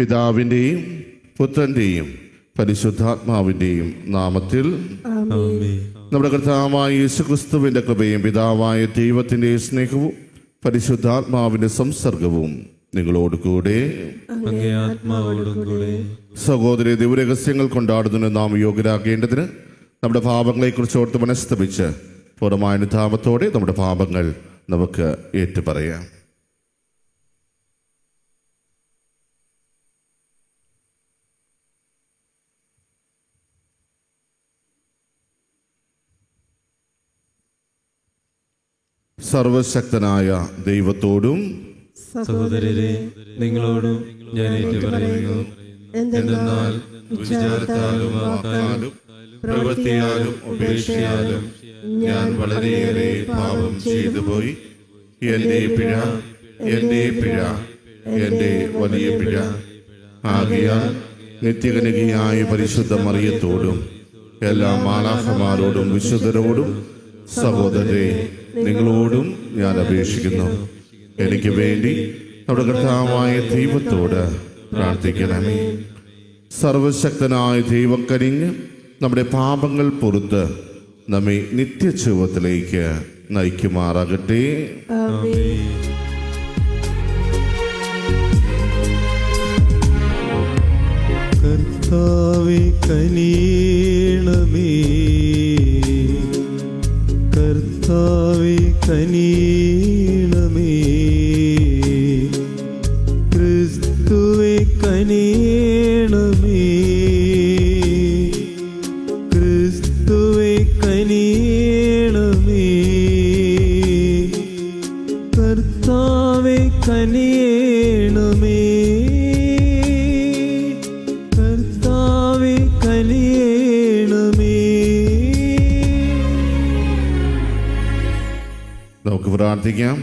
പിതാവിൻ്റെയും പുത്രൻ്റെയും പരിശുദ്ധാത്മാവിൻ്റെയും നാമത്തിൽ നമ്മുടെ കർത്താവായ യേശുക്രിസ്തുവിൻ്റെ കൃപയും പിതാവായ ദൈവത്തിൻ്റെ സ്നേഹവും പരിശുദ്ധാത്മാവിൻ്റെ സംസർഗവും നിങ്ങളോട് കൂടെ. സഹോദരി, ദിവ്യരഹസ്യങ്ങൾ കൊണ്ടാടുന്നതിന് നാം യോഗ്യരാകേണ്ടതിന് നമ്മുടെ പാപങ്ങളെക്കുറിച്ച് ഓർത്ത് മനസ്തപിച്ച് പൂർണ്ണമായ അനുതാപത്തോടെ നമ്മുടെ പാപങ്ങൾ നമുക്ക് ഏറ്റുപറയാം. സർവശക്തനായ ദൈവത്തോടും സഹോദരരെ നിങ്ങളോടും ഞാൻ ഏറ്റുപറയുന്നു. എന്തെന്നാൽ വിചാരത്താലും വാക്കാലും പ്രവൃത്തിയാലും ഉപേക്ഷയാലും ഞാൻ വളരെയേറെ പാപം ചെയ്തു പോയി. എൻ്റെ പിഴ, എൻ്റെ പിഴ, എൻ്റെ വലിയ പിഴ. ആകയാൽ നിത്യകനികയായ പരിശുദ്ധ മറിയത്തോടും എല്ലാ മാലാഖമാരോടും വിശുദ്ധരോടും സഹോദരരെ നിങ്ങളോടും ഞാൻ അപേക്ഷിക്കുന്നു, എനിക്ക് വേണ്ടി നമ്മുടെ കർത്താവായ ദൈവത്തോട് പ്രാർത്ഥിക്കണമേ. സർവശക്തനായ ദൈവം കനിഞ്ഞ് നമ്മുടെ പാപങ്ങൾ പൊറുത്ത് നമ്മെ നിത്യജീവിതത്തിലേക്ക് നയിക്കുമാറാകട്ടെ. കർത്താവേ കനിയണമേ, കർത്താവേ കനിയണമേ, ക്രിസ്തുവേ കനിയണമേ, ക്രിസ്തുവേ കനിയണമേ, കർത്താവേ കനിയണമേ, കർത്താവേ കനിയണമേ. നമുക്ക് പ്രാർത്ഥിക്കാം.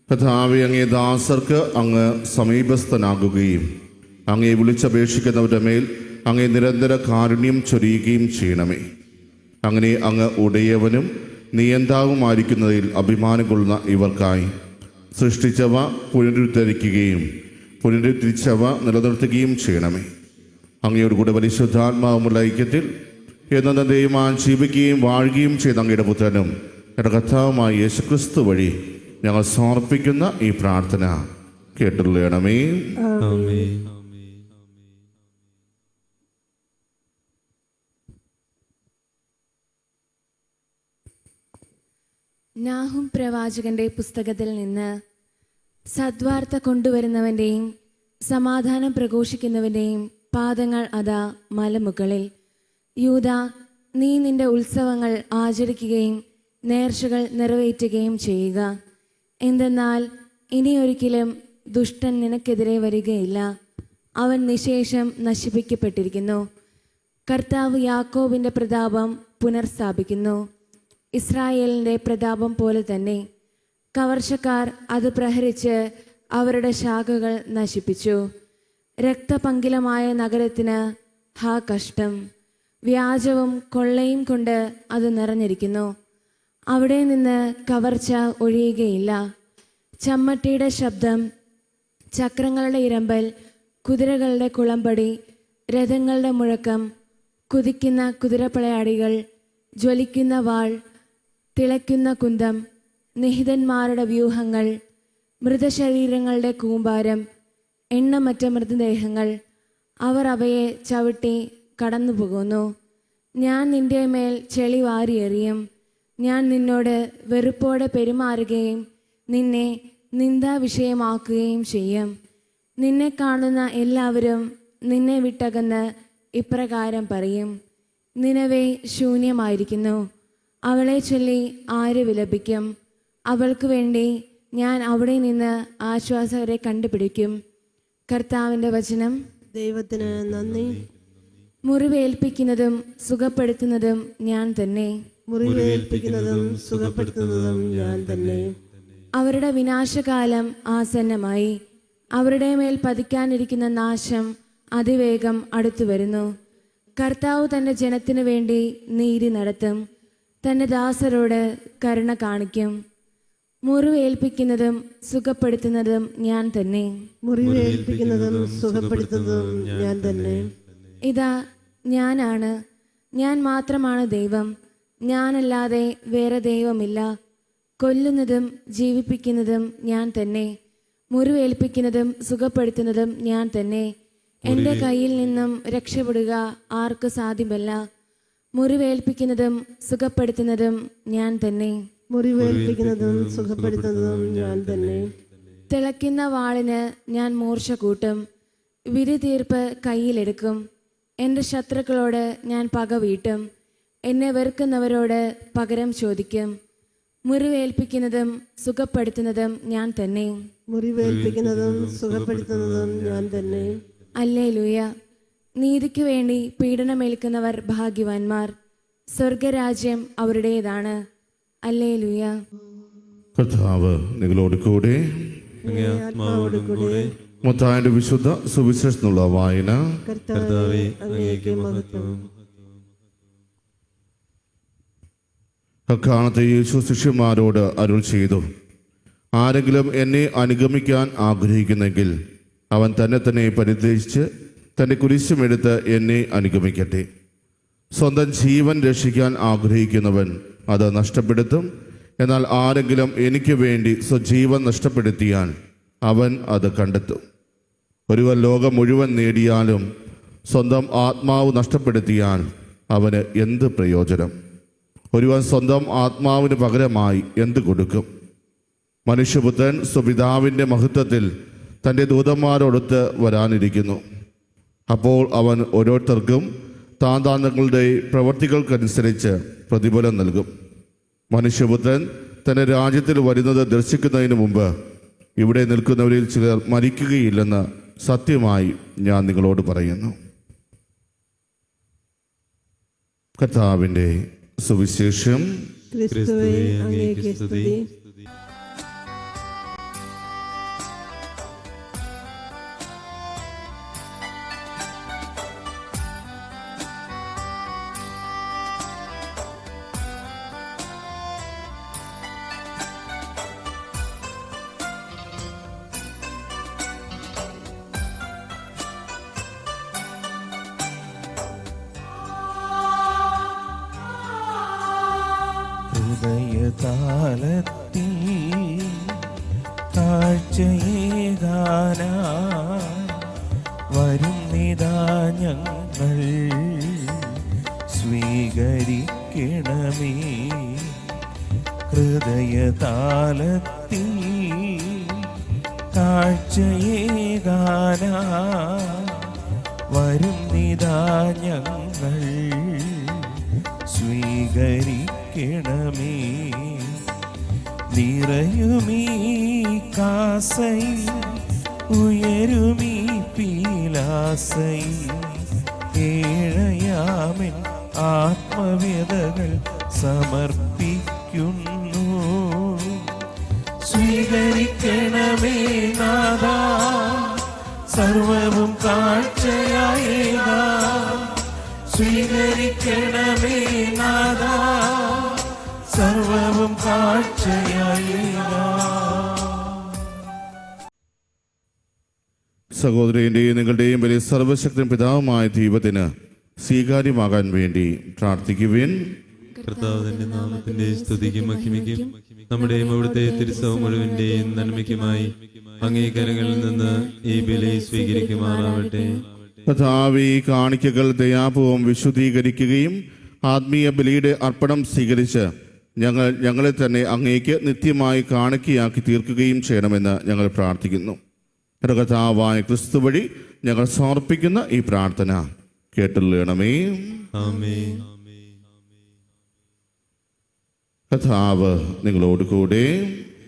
കർത്താവേ, അങ്ങേ ദാസർക്ക് അങ്ങ് സമീപസ്ഥനാകുകയും അങ്ങേ വിളിച്ചപേക്ഷിക്കുന്നവരുടെ മേൽ അങ്ങേ നിരന്തര കാരുണ്യം ചൊരിയുകയും ചെയ്യണമേ. അങ്ങനെ അങ്ങ് ഉടയവനും നിയന്താവുമായിരിക്കുന്നതിൽ അഭിമാനം കൊള്ളുന്ന ഇവർക്കായി സൃഷ്ടിച്ചവ പുനരുദ്ധരിക്കുകയും പുനരുദ്ധരിച്ചവ നിലനിർത്തുകയും ചെയ്യണമേ. അങ്ങയോട് കൂടെ പരിശുദ്ധാത്മാവുമുള്ള ഐക്യത്തിൽ എന്നേക്കും ജീവിക്കുകയും വാഴുകയും ചെയ്ത അങ്ങയുടെ പുത്രനും എൻ്റെ കർത്താവുമായ യേശുക്രിസ്തു വഴി ഞങ്ങൾ സമർപ്പിക്കുന്ന ഈ പ്രാർത്ഥന കേട്ടുകൊള്ളണമേ. നാഹും പ്രവാചകന്റെ പുസ്തകത്തിൽ നിന്ന് സദ്വാർത്ത കൊണ്ടുവരുന്നവൻ്റെയും സമാധാനം പ്രഘോഷിക്കുന്നവൻ്റെയും പാദങ്ങൾ അതാ മലമുകളിൽ. യൂദാ, നീ നിന്റെ ഉത്സവങ്ങൾ ആചരിക്കുകയും നേർച്ചകൾ നിറവേറ്റുകയും ചെയ്യുക. എന്തെന്നാൽ ഇനിയൊരിക്കലും ദുഷ്ടൻ നിനക്കെതിരെ വരികയില്ല. അവൻ നിശേഷം നശിപ്പിക്കപ്പെട്ടിരിക്കുന്നു. കർത്താവ് യാക്കോബിൻ്റെ പ്രതാപം പുനർസ്ഥാപിക്കുന്നു, ഇസ്രായേലിൻ്റെ പ്രതാപം പോലെ തന്നെ. കവർച്ചക്കാർ അത് പ്രഹരിച്ച് അവരുടെ ശാഖകൾ നശിപ്പിച്ചു. രക്തപങ്കിലമായ നഗരത്തിന് ഹാ കഷ്ടം! വ്യാജവും കൊള്ളയും കൊണ്ട് അത് നിറഞ്ഞിരിക്കുന്നു. അവിടെ നിന്ന് കവർച്ച ഒഴിയുകയില്ല. ചമ്മട്ടിയുടെ ശബ്ദം, ചക്രങ്ങളുടെ ഇരമ്പൽ, കുതിരകളുടെ കുളമ്പടി, രഥങ്ങളുടെ മുഴക്കം, കുതിക്കുന്ന കുതിരപ്പടയാളികൾ, ജ്വലിക്കുന്ന വാൾ, തിളയ്ക്കുന്ന കുന്തം, നിഹിതന്മാരുടെ വ്യൂഹങ്ങൾ, മൃതശരീരങ്ങളുടെ കൂമ്പാരം, എണ്ണമറ്റ മൃതദേഹങ്ങൾ, അവർ അവയെ ചവിട്ടി കടന്നുപോകുന്നു. ഞാൻ നിന്റെ മേൽ ചെളി വാരിയെറിയും. ഞാൻ നിന്നോട് വെറുപ്പോടെ പെരുമാറുകയും നിന്നെ നിന്ദാവിഷയമാക്കുകയും ചെയ്യും. നിന്നെ കാണുന്ന എല്ലാവരും നിന്നെ വിട്ടകന്ന് ഇപ്രകാരം പറയും: നിനവേ ശൂന്യമായിരിക്കുന്നു, അവളെ ചൊല്ലി ആര് വിലപിക്കും? അവൾക്ക് വേണ്ടി ഞാൻ അവിടെ നിന്ന് ആശ്വാസകരെ കണ്ടുപിടിക്കും. കർത്താവിൻ്റെ വചനം. ദൈവത്തിന് നന്ദി. മുറിവേൽപ്പിക്കുന്നതും സുഖപ്പെടുത്തുന്നതും ഞാൻ തന്നെ. മുറിവേൽപ്പിക്കുന്നതും സുഖപ്പെടുത്തുന്നതും ഞാൻ തന്നെ. അവരുടെ വിനാശകാലം ആസന്നമായി. അവരുടെ മേൽ പതിക്കാനിരിക്കുന്ന നാശം അതിവേഗം അടുത്തു വരുന്നു. കർത്താവ് തൻ്റെ ജനത്തിനു വേണ്ടി നീതി നടത്തും, തൻ്റെ ദാസരോട് കരുണ കാണിക്കും. മുറിവേൽപ്പിക്കുന്നതും സുഖപ്പെടുത്തുന്നതും ഞാൻ തന്നെ. മുറിവേൽപ്പിക്കുന്നതും സുഖപ്പെടുത്തുന്നതും ഞാൻ തന്നെ. ഇതാ ഞാനാണ്, ഞാൻ മാത്രമാണ് ദൈവം, ഞാനല്ലാതെ വേറെ ദൈവമില്ല. കൊല്ലുന്നതും ജീവിപ്പിക്കുന്നതും ഞാൻ തന്നെ, മുറിവേൽപ്പിക്കുന്നതും സുഖപ്പെടുത്തുന്നതും ഞാൻ തന്നെ. എൻ്റെ കയ്യിൽ നിന്നും രക്ഷപ്പെടുക ആർക്ക് സാധ്യമല്ല. മുറിവേൽപ്പിക്കുന്നതും സുഖപ്പെടുത്തുന്നതും ഞാൻ തന്നെ. മുറിവേൽപ്പിക്കുന്നതും സുഖപ്പെടുത്തുന്നതും ഞാൻ തന്നെ. തിളയ്ക്കുന്ന വാളിന് ഞാൻ മൂർച്ച കൂട്ടും, വിധി തീർപ്പ് കയ്യിലെടുക്കും. എൻ്റെ ശത്രുക്കളോട് ഞാൻ പക വീട്ടും, എന്നെ വെറുക്കുന്നവരോട് പകരം ചോദിക്കും. മുറിവേൽപ്പിക്കുന്നതും സുഖപ്പെടുത്തുന്നതും ഞാൻ തന്നെ. മുറിവേൽപ്പിക്കുന്നതും സുഖപ്പെടുത്തുന്നതും ഞാൻ തന്നെ. ഹല്ലേലൂയ. നീതിക്ക് വേണ്ടി പീഡനമേൽക്കുന്നവർ ഭാഗ്യവാന്മാർ, സ്വർഗരാജ്യം അവരുടേതാണ്. ഹല്ലേലൂയ. കർത്താവ് നിങ്ങളോട് കൂടെ. അങ്ങേ ആത്മാവോടും കൂടെ. മത്തായിയുടെ വിശുദ്ധ സുവിശേഷത്തിനുള്ള വായന. കർത്താവേ, അങ്ങേക്ക് മഹത്വം. അക്കാലത്ത് യേശു ശിഷ്യന്മാരോട് അരുൾ ചെയ്തു, ആരെങ്കിലും എന്നെ അനുഗമിക്കാൻ ആഗ്രഹിക്കുന്നെങ്കിൽ അവൻ തന്നെ തന്നെ പരിത്യജിച്ച് തൻ്റെ കുരിശുമെടുത്ത് എന്നെ അനുഗമിക്കട്ടെ. സ്വന്തം ജീവൻ രക്ഷിക്കാൻ ആഗ്രഹിക്കുന്നവൻ അത് നഷ്ടപ്പെടുത്തും. എന്നാൽ ആരെങ്കിലും എനിക്ക് വേണ്ടി സ്വജീവൻ നഷ്ടപ്പെടുത്തിയാൽ അവൻ അത് കണ്ടെത്തും. ഒരുവൻ ലോകം മുഴുവൻ നേടിയാലും സ്വന്തം ആത്മാവ് നഷ്ടപ്പെടുത്തിയാൽ അവന് എന്ത് പ്രയോജനം? ഒരുവൻ സ്വന്തം ആത്മാവിന് പകരമായി എന്ത് കൊടുക്കും? മനുഷ്യപുത്രൻ സ്വപിതാവിൻ്റെ മഹത്വത്തിൽ തൻ്റെ ദൂതന്മാരോടൊത്ത് വരാനിരിക്കുന്നു. അപ്പോൾ അവൻ ഓരോരുത്തർക്കും താന്താങ്ങളുടെ പ്രവർത്തികൾക്കനുസരിച്ച് പ്രതിഫലം നൽകും. മനുഷ്യപുത്രൻ തൻ്റെ രാജ്യത്തിൽ വരുന്നത് ദർശിക്കുന്നതിന് മുമ്പ് ഇവിടെ നിൽക്കുന്നവരിൽ ചിലർ മരിക്കുകയില്ലെന്ന് സത്യമായി ഞാൻ നിങ്ങളോട് പറയുന്നു. കർത്താവിൻ്റെ സുവിശേഷം. ക്രിസ്തുവേ, അങ്ങേക്ക് സ്തുതി. ഹൃദയതാളത്തിൽ താഴ്ചയേകാനായി വരുന്നിതാ ഞങ്ങൾ, സ്വീകരിക്കണമേ. ഹൃദയതാളത്തിൽ താഴ്ചയേകാനായി വരുന്നിതാ ഞങ്ങൾ, സ്വീകരിക്കണമേ. നിറയുമീ കാസൈ ഉയരുമീ പീലാസൈ, ഏഴയാമിൻ ആത്മവ്യതകൾ സമർപ്പിക്കുന്നു. സ്വീകരിക്കണമേ നാഥാ, സർവവും കാഴ്ചയായേകാ. സ്വീകരിക്കണമേ നാഥാ, സർവവും കാഴ്ചയായേകാ. സഹോദരൻ്റെയും നിങ്ങളുടെയും വലിയ സർവശക്തനും പിതാവുമായ ദൈവത്തിന് സ്വീകാര്യമാകാൻ വേണ്ടി പ്രാർത്ഥിക്കുവിൻ. കർത്താവിന്റെ നാമത്തിന്റെ സ്തുതിക്കും മഹിമയ്ക്കും നമ്മുടെയും അവിടുത്തെ തിരുസഭ മുഴുവന്റെയും നന്മയ്ക്കുമായി അംഗീകാരങ്ങളിൽ നിന്ന് ഈ ബലി സ്വീകരിക്കുമാറാവട്ടെ. കർത്താവേ, കാണിക്കകൾ ദയാപൂർവം വിശുദ്ധീകരിക്കുകയും ആത്മീയ ബലിയുടെ അർപ്പണം സ്വീകരിച്ച് ഞങ്ങളെ തന്നെ അങ്ങേക്ക് നിത്യമായി കാണിക്കയാക്കി തീർക്കുകയും ചെയ്യണമെന്ന് ഞങ്ങൾ പ്രാർത്ഥിക്കുന്നു. കർത്താവായ ക്രിസ്തു വഴി ഞങ്ങൾ സമർപ്പിക്കുന്ന ഈ പ്രാർത്ഥന കേട്ടുള്ളണമേ. ആമേൻ. കർത്താവ് നിങ്ങളോട് കൂടെ.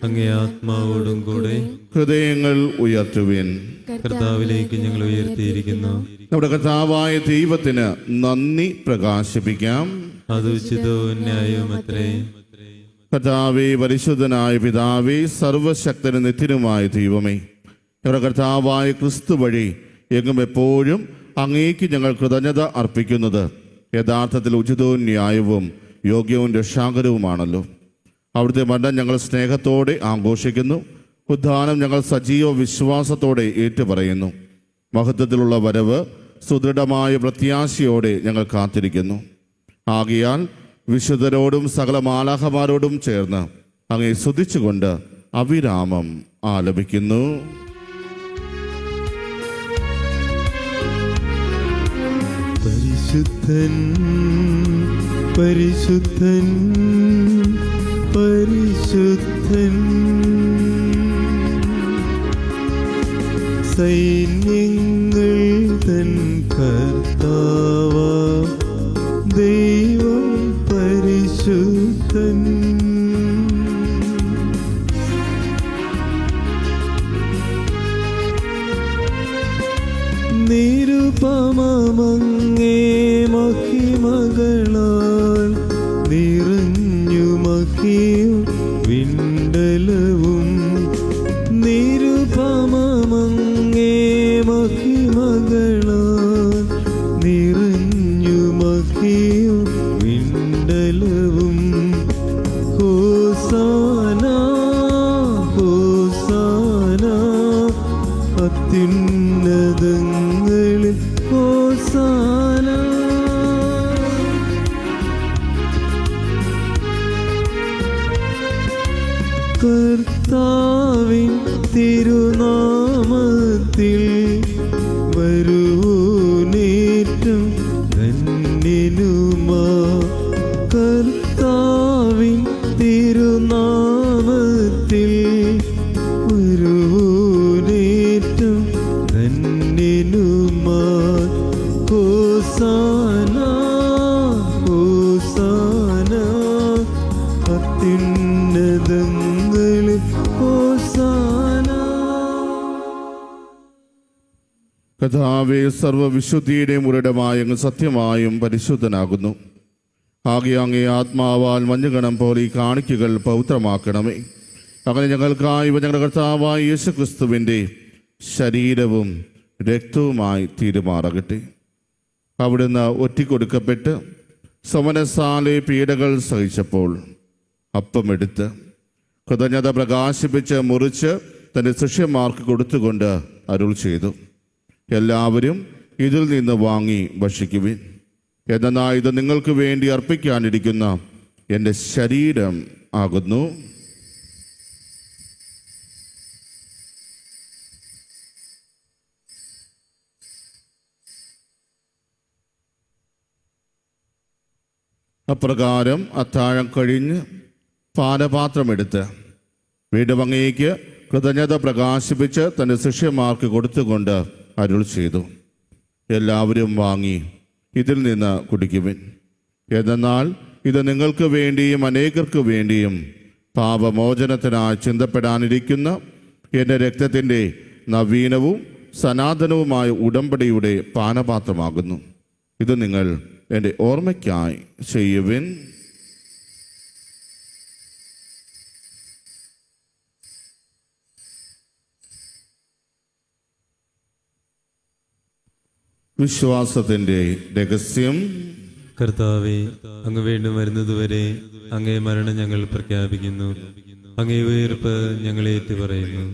അങ്ങേ ആത്മാവോടും കൂടെ. ഹൃദയങ്ങൾ ഉയർത്തുവിൻ. കർത്താവിലേക്ക് ഞങ്ങൾ ഉയർത്തിയിരിക്കുന്നു. നമ്മുടെ കർത്താവായ ദൈവത്തിന് നന്ദി പ്രകാശിപ്പിക്കാം. അത് ഉചിതവും ന്യായവും അത്രേ. കർത്താവേ, പരിശുദ്ധനായ പിതാവേ, സർവശക്തനും നിത്യനുമായ ദൈവമേ, ഞങ്ങളുടെ കർത്താവായ ക്രിസ്തു വഴി എങ്ങും എപ്പോഴും അങ്ങേക്ക് ഞങ്ങൾ കൃതജ്ഞത അർപ്പിക്കുന്നത് യഥാർത്ഥത്തിൽ ഉചിതവും ന്യായവും യോഗ്യവും രക്ഷാകരവുമാണല്ലോ. അവിടുത്തെ മരണം ഞങ്ങൾ സ്നേഹത്തോടെ ആഘോഷിക്കുന്നു. ഉദ്ധാനം ഞങ്ങൾ സജീവ വിശ്വാസത്തോടെ ഏറ്റുപറയുന്നു. മഹത്വത്തിലുള്ള വരവ് സുദൃഢമായ പ്രത്യാശയോടെ ഞങ്ങൾ കാത്തിരിക്കുന്നു. ആകയാൽ വിശുദ്ധരോടും സകല മാലാഖമാരോടും ചേർന്ന് അങ്ങേ സ്തുതിച്ചുകൊണ്ട് അവിരാമം ആലപിക്കുന്നു. പരിശുദ്ധൻ പരിശുദ്ധൻ പരിശുദ്ധൻ, സൈന്യങ്ങൾ തൻ കർത്താവാം ദൈവം പരിശുദ്ധൻ. നിരുപമങ്ങേ മഹിമകളാൽ നിറഞ്ഞു മഹിയും വിണ്ടലവും. നിരുപമങ്ങേ മഹിമകളാൽ നിറഞ്ഞു മഹിയും വിണ്ടലവും. ഹോസാന ഹോസാന അത്യുന്നതങ്ങളിൽ ഹോസാന. കർത്താവിൻ തിരുനാമത്തിൽ വരുവോനേറ്റം ധന്യനുമാ. കർത്താവിൻ തിരുനാമത്തിൽ വരുവോനേറ്റം ധന്യനുമാ. ഹോസാന ഹോസാന അത്യുന്നതങ്ങളിൽ ഹോസാന. കർത്താവേ, സർവ്വവിശുദ്ധിയുടെയും ഉറവിടമായ അങ്ങ് സത്യമായും പരിശുദ്ധനാകുന്നു. ആകെ അങ്ങേ ആത്മാവാൽ മഞ്ഞുകണം പോലെ ഈ കാണിക്കകൾ പവിത്രമാക്കണമേ. അങ്ങനെ ഞങ്ങൾക്കായി ഞങ്ങളുടെ കർത്താവായ യേശുക്രിസ്തുവിൻ്റെ ശരീരവും രക്തവുമായി തീരുമാറാകട്ടെ. അവിടുന്ന് ഒറ്റിക്കൊടുക്കപ്പെട്ട് സമനസാലെ പീഡകൾ സഹിച്ചപ്പോൾ അപ്പമെടുത്ത് കൃതജ്ഞത പ്രകാശിപ്പിച്ച് മുറിച്ച് തൻ്റെ ശിഷ്യന്മാർക്ക് കൊടുത്തുകൊണ്ട് അരുൾ ചെയ്തു, എല്ലാവരും ഇതിൽ നിന്ന് വാങ്ങി ഭക്ഷിക്കുവിൻ. എന്നാൽ ഇത് നിങ്ങൾക്ക് വേണ്ടി അർപ്പിക്കാനിരിക്കുന്ന എൻ്റെ ശരീരം ആകുന്നു. അപ്രകാരം അത്താഴം കഴിഞ്ഞ് പാനപാത്രമെടുത്ത് വീണ്ടും അങ്ങേക്ക് കൃതജ്ഞത പ്രകാശിപ്പിച്ച് തൻ്റെ ശിഷ്യന്മാർക്ക് കൊടുത്തുകൊണ്ട് അരുൾ ചെയ്തു, എല്ലാവരും വാങ്ങി ഇതിൽ നിന്ന് കുടിക്കുവിൻ. എന്നാൽ ഇത് നിങ്ങൾക്ക് വേണ്ടിയും അനേകർക്ക് വേണ്ടിയും പാപമോചനത്തിനായി ചിന്തപ്പെടാനിരിക്കുന്ന എൻ്റെ രക്തത്തിൻ്റെ നവീനവും സനാതനവുമായ ഉടമ്പടിയുടെ പാനപാത്രമാകുന്നു. ഇത് നിങ്ങൾ എൻ്റെ ഓർമ്മയ്ക്കായി ചെയ്യുവിൻ. വിശ്വാസത്തിൻ്റെ രഹസ്യം. കർത്താവേ, അങ്ങ് വീണ്ടും വരുന്നതുവരെ അങ്ങേ മരണം ഞങ്ങൾ പ്രഖ്യാപിക്കുന്നു. അങ്ങേ ഉയർപ്പ് ഞങ്ങൾ ഏറ്റുപറയുന്നു.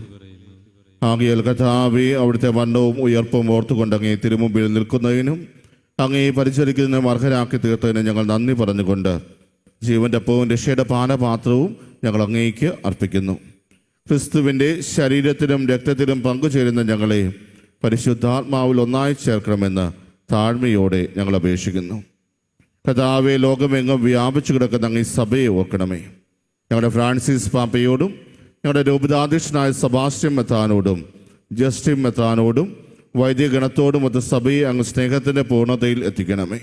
ആകയാൽ കർത്താവേ, അവിടുത്തെ മരണവും ഉയർപ്പും ഓർത്തുകൊണ്ട് അങ്ങേ തിരുമുമ്പിൽ നിൽക്കുന്നതിനും അങ്ങേ പരിചരിക്കുന്നതിനും അർഹരാക്കി തീർത്തതിനും ഞങ്ങൾ നന്ദി പറഞ്ഞുകൊണ്ട് ജീവൻ്റെ അപ്പവും രക്ഷയുടെ പാനപാത്രവും ഞങ്ങൾ അങ്ങേക്ക് അർപ്പിക്കുന്നു. ക്രിസ്തുവിൻ്റെ ശരീരത്തിലും രക്തത്തിലും പങ്കുചേരുന്ന ഞങ്ങളെ പരിശുദ്ധാത്മാവിൽ ഒന്നായി ചേർക്കണമെന്ന് താഴ്മയോടെ ഞങ്ങൾ അപേക്ഷിക്കുന്നു. കർത്താവേ, ലോകമെങ്ങും വ്യാപിച്ചു കിടക്കുന്ന അങ്ങ് ഈ സഭയെ ഓർക്കണമേ. ഞങ്ങളുടെ ഫ്രാൻസിസ് പാപ്പയോടും ഞങ്ങളുടെ രൂപതാധ്യക്ഷനായ സെബാസ്റ്റ്യൻ മെത്രാനോടും ജസ്റ്റിൻ മെത്രാനോടും വൈദികഗണത്തോടും ഒത്ത് സഭയെ അങ്ങ് സ്നേഹത്തിൻ്റെ പൂർണ്ണതയിൽ എത്തിക്കണമേ.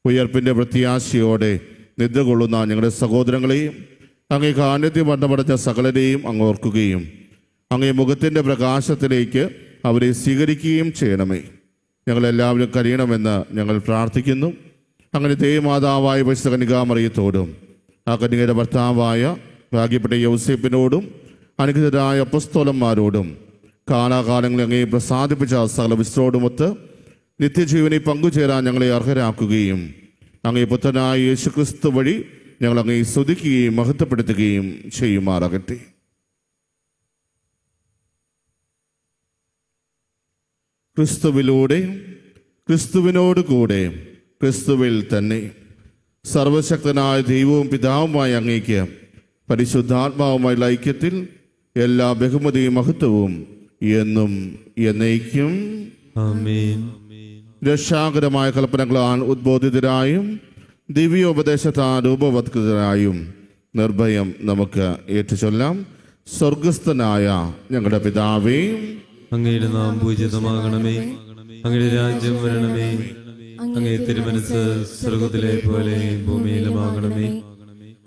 ഉയർപ്പിൻ്റെ പ്രത്യാശയോടെ നിദ്ര കൊള്ളുന്ന ഞങ്ങളുടെ സഹോദരങ്ങളെയും അങ്ങേ കാന്യത്തിൽ മരണമടഞ്ഞ സകലരെയും അങ്ങ് ഓർക്കുകയും അങ്ങേ മുഖത്തിൻ്റെ പ്രകാശത്തിലേക്ക് അവരെ സ്വീകരിക്കുകയും ചെയ്യണമേ. ഞങ്ങളെല്ലാവരും കഴിയണമെന്ന് ഞങ്ങൾ പ്രാർത്ഥിക്കുന്നു. അങ്ങനെ ദേവമാതാവായ പരിശുദ്ധ കന്യകാമറിയത്തോടും ആ കന്യകയുടെ ഭർത്താവായ ഭാഗ്യപ്പെട്ട യൗസേപ്പിനോടും അനുഗ്രഹീതരായ അപ്പസ്തോലന്മാരോടും കാലാകാലങ്ങളിൽ അങ്ങേ പ്രസാദിപ്പിച്ച സകല വിശ്രോടുമൊത്ത് നിത്യജീവനെ പങ്കുചേരാൻ ഞങ്ങളെ അർഹരാക്കുകയും അങ്ങേ പുത്രനായ യേശുക്രിസ്തു വഴി ഞങ്ങൾ അങ്ങേ സ്തുതിക്കുകയും മഹത്വപ്പെടുത്തുകയും ചെയ്യുമാറാകട്ടെ. ക്രിസ്തുവിലൂടെ, ക്രിസ്തുവിനോട് കൂടെ, ക്രിസ്തുവിൽ തന്നെ സർവശക്തനായ ദൈവവും പിതാവുമായ അങ്ങേക്ക് പരിശുദ്ധാത്മാവുമായുള്ള ഐക്യത്തിൽ എല്ലാ ബഹുമതിയും മഹത്വവും എന്നും എന്നേക്കും ആമേൻ. രക്ഷാകരമായ കൽപ്പനകളാൽ ഉദ്ബോധിതരായും ദിവ്യോപദേശത്താൽ രൂപവത്കൃതരായും നിർഭയം നമുക്ക് ഏറ്റുചൊല്ലാം. സ്വർഗസ്ഥനായ ഞങ്ങളുടെ പിതാവേ, അങ്ങയുടെ നാം പൂജിതമാകണമേ. അങ്ങയുടെ രാജ്യം വരണമേ. അങ്ങേ തിരുമനസ് സ്വർഗത്തിലെ പോലെ ഭൂമിയിലുമാകണമേ.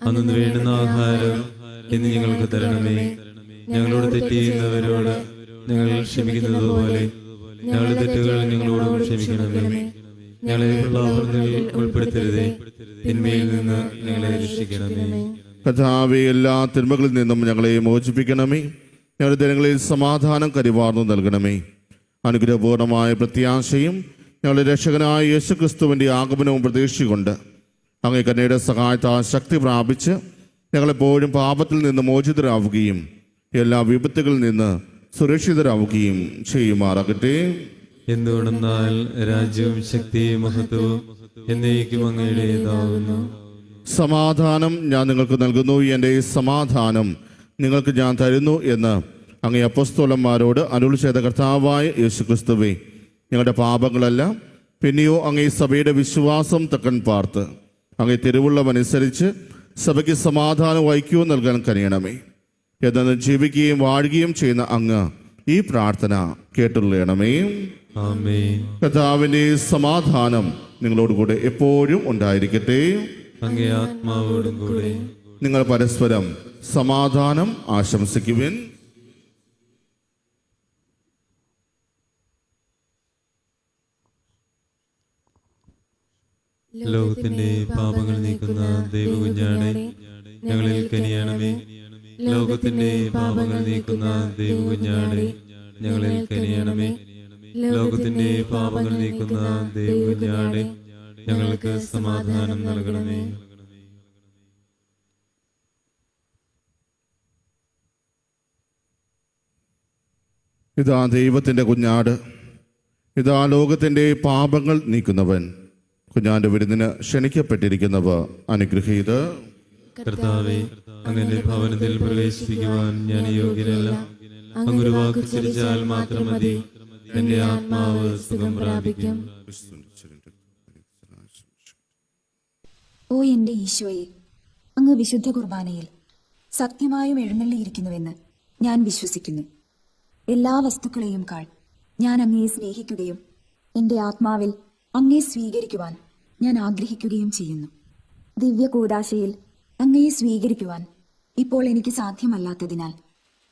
അന്നു വേണ്ടുന്ന ആഹാരം ഇന്ന് ഞങ്ങൾക്ക് തരണമേ. ഞങ്ങളോട് തെറ്റ് ചെയ്യുന്നവരോട് ഞങ്ങൾ ക്ഷമിക്കുന്നത് പോലെ ഞങ്ങളുടെ തെറ്റുകൾ ഞങ്ങളോടും ക്ഷമിക്കണമേ. ഞങ്ങളെ പ്രലോഭനത്തിൽ ഉൾപ്പെടുത്തരുതേ, തിന്മയിൽ നിന്ന് ഞങ്ങളെ രക്ഷിക്കണമേ. കർത്താവേ, എല്ലാ തിന്മകളിൽ നിന്നും ഞങ്ങളെ മോചിപ്പിക്കണമേ. ഞങ്ങളുടെ ദിനങ്ങളിൽ സമാധാനം കരിവാർന്നു നൽകണമേ. അനുഗ്രഹപൂർണമായ പ്രത്യാശയും ഞങ്ങളുടെ രക്ഷകനായ യേശുക്രിസ്തുവിൻ്റെ ആഗമനവും പ്രതീക്ഷിച്ചുകൊണ്ട് അങ്ങേ കന്നയുടെ സഹായത്താൽ ശക്തി പ്രാപിച്ച് ഞങ്ങളെപ്പോഴും പാപത്തിൽ നിന്ന് മോചിതരാവുകയും എല്ലാ വിപത്തുകളിൽ നിന്ന് സുരക്ഷിതരാവുകയും ചെയ്യുമാറാകട്ടെ. എന്തുകൊണ്ടെന്നാൽ രാജ്യവും ശക്തിയും മഹത്വവും എന്നേക്കും അങ്ങയുടേതാവുന്നു. സമാധാനം ഞാൻ നിങ്ങൾക്ക് നൽകുന്നു, എൻ്റെ സമാധാനം നിങ്ങൾക്ക് ഞാൻ തരുന്നു എന്ന് അങ്ങേ അപ്പോസ്തലന്മാരോട് അരുളി ചെയ്ത കർത്താവായ യേശുക്രിസ്തുവേ, ഞങ്ങളുടെ പാപങ്ങളല്ല പിന്നെയോ അങ്ങേ സഭയുടെ വിശ്വാസം തക്കൻ പാർത്ത് അങ്ങേ തിരുവുള്ളമനുസരിച്ച് സഭയ്ക്ക് സമാധാനവും ഐക്യവും നൽകാൻ കഴിയണമേ. എന്നു ജീവിക്കുകയും വാഴുകയും ചെയ്യുന്ന അങ്ങ് ഈ പ്രാർത്ഥന കേട്ടുള്ളണമേ. ആമേൻ. കർത്താവിൻ്റെ സമാധാനം നിങ്ങളോടുകൂടെ എപ്പോഴും ഉണ്ടായിരിക്കട്ടെ. അങ്ങേ ആത്മാവോടും കൂടെ. നിങ്ങൾ പരസ്പരം സമാധാനം ആശംസിക്കുവിൻ. ലോകത്തിന്റെ പാപങ്ങൾ നീക്കുന്ന ദൈവകുഞ്ഞാണേ, ഞങ്ങളിൽ കനിയണമേ. ലോകത്തിന്റെ പാപങ്ങൾ നീക്കുന്ന ദൈവകുഞ്ഞാണേ, ഞങ്ങളിൽ കനിയണമേ. ലോകത്തിന്റെ പാപങ്ങൾ നീക്കുന്ന ദൈവകുഞ്ഞാണേ, ഞങ്ങൾക്ക് സമാധാനം നൽകണമേ. ഇതാ ദൈവത്തിൻ്റെ കുഞ്ഞാട്, ഇതാ ലോകത്തിൻ്റെ പാപങ്ങൾ നീക്കുന്നവൻ. കുഞ്ഞാന്റെ വിരുന്നിന് ക്ഷണിക്കപ്പെട്ടിരിക്കുന്നവർ അനുഗ്രഹീത. കർത്താവേ, അങ്ങന്റെ ഭവനത്തിൽ പ്രവേശിപ്പിക്കുവാൻ ഞാൻ യോഗ്യനല്ല. അങ്ങൊരു വാക്ക് ഉച്ചരിച്ചാൽ മാത്രം മതി, എന്റെ ആത്മാവ് സുഖം പ്രാപിക്കും. ഓ എൻ്റെ ഈശോയെ, അങ്ങ് വിശുദ്ധ കുർബാനയിൽ സത്യമായും എഴുന്നള്ളിയിരിക്കുന്നുവെന്ന് ഞാൻ വിശ്വസിക്കുന്നു. എല്ലാ വസ്തുക്കളെയും കാൾ ഞാൻ അങ്ങയെ സ്നേഹിക്കുകയും എൻ്റെ ആത്മാവിൽ അങ്ങയെ സ്വീകരിക്കുവാൻ ഞാൻ ആഗ്രഹിക്കുകയും ചെയ്യുന്നു. ദിവ്യ കൂദാശയിൽ അങ്ങയെ സ്വീകരിക്കുവാൻ ഇപ്പോൾ എനിക്ക് സാധ്യമല്ലാത്തതിനാൽ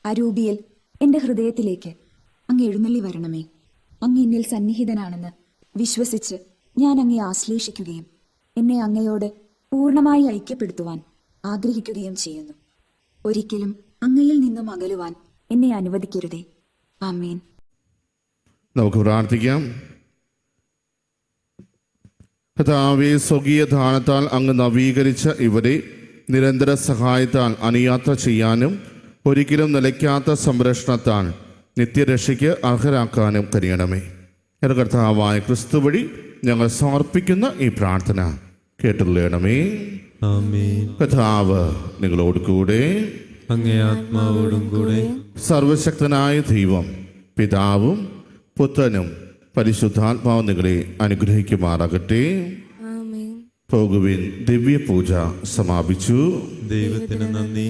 അരൂപിയിൽ എൻ്റെ ഹൃദയത്തിലേക്ക് അങ്ങ് എഴുന്നള്ളി വരണമേ. അങ്ങ് എന്നിൽ സന്നിഹിതനാണെന്ന് വിശ്വസിച്ച് ഞാൻ അങ്ങയെ ആശ്ലേഷിക്കുകയും എന്നെ അങ്ങയോട് പൂർണ്ണമായി ഐക്യപ്പെടുത്തുവാൻ ആഗ്രഹിക്കുകയും ചെയ്യുന്നു. ഒരിക്കലും അങ്ങയിൽ നിന്നും അകലുവാൻ എന്നെ അനുവദിക്കരുതേ. ആമേൻ. നമുക്ക് പ്രാർത്ഥിക്കാം. കർത്താവേ, സ്വകീയ ദാനത്താൽ അങ്ങ് നവീകരിച്ച ഇവരെ നിരന്തര സഹായത്താൽ അനുയാത്ര ചെയ്യാനും ഒരിക്കലും നിലയ്ക്കാത്ത സംരക്ഷണത്താൽ നിത്യരക്ഷയ്ക്ക് അർഹരാക്കാനും കഴിയണമേ. എൻ്റെ കർത്താവായ ക്രിസ്തു വഴി ഞങ്ങൾ സമർപ്പിക്കുന്ന ഈ പ്രാർത്ഥന കേട്ടുള്ളണമേ. ആമേൻ. കർത്താവ് നിങ്ങളോട് കൂടെ. അങ്ങേ ആത്മാവോടും കൂടെ. സർവശക്തനായ ദൈവം പിതാവും പുത്രനും പരിശുദ്ധാത്മാവ് നിങ്ങളെ അനുഗ്രഹിക്കുമാറാകട്ടെ. ആമേൻ. പോകുവിൻ. ദിവ്യ പൂജ സമാപിച്ചു. ദൈവത്തിന് നന്ദി.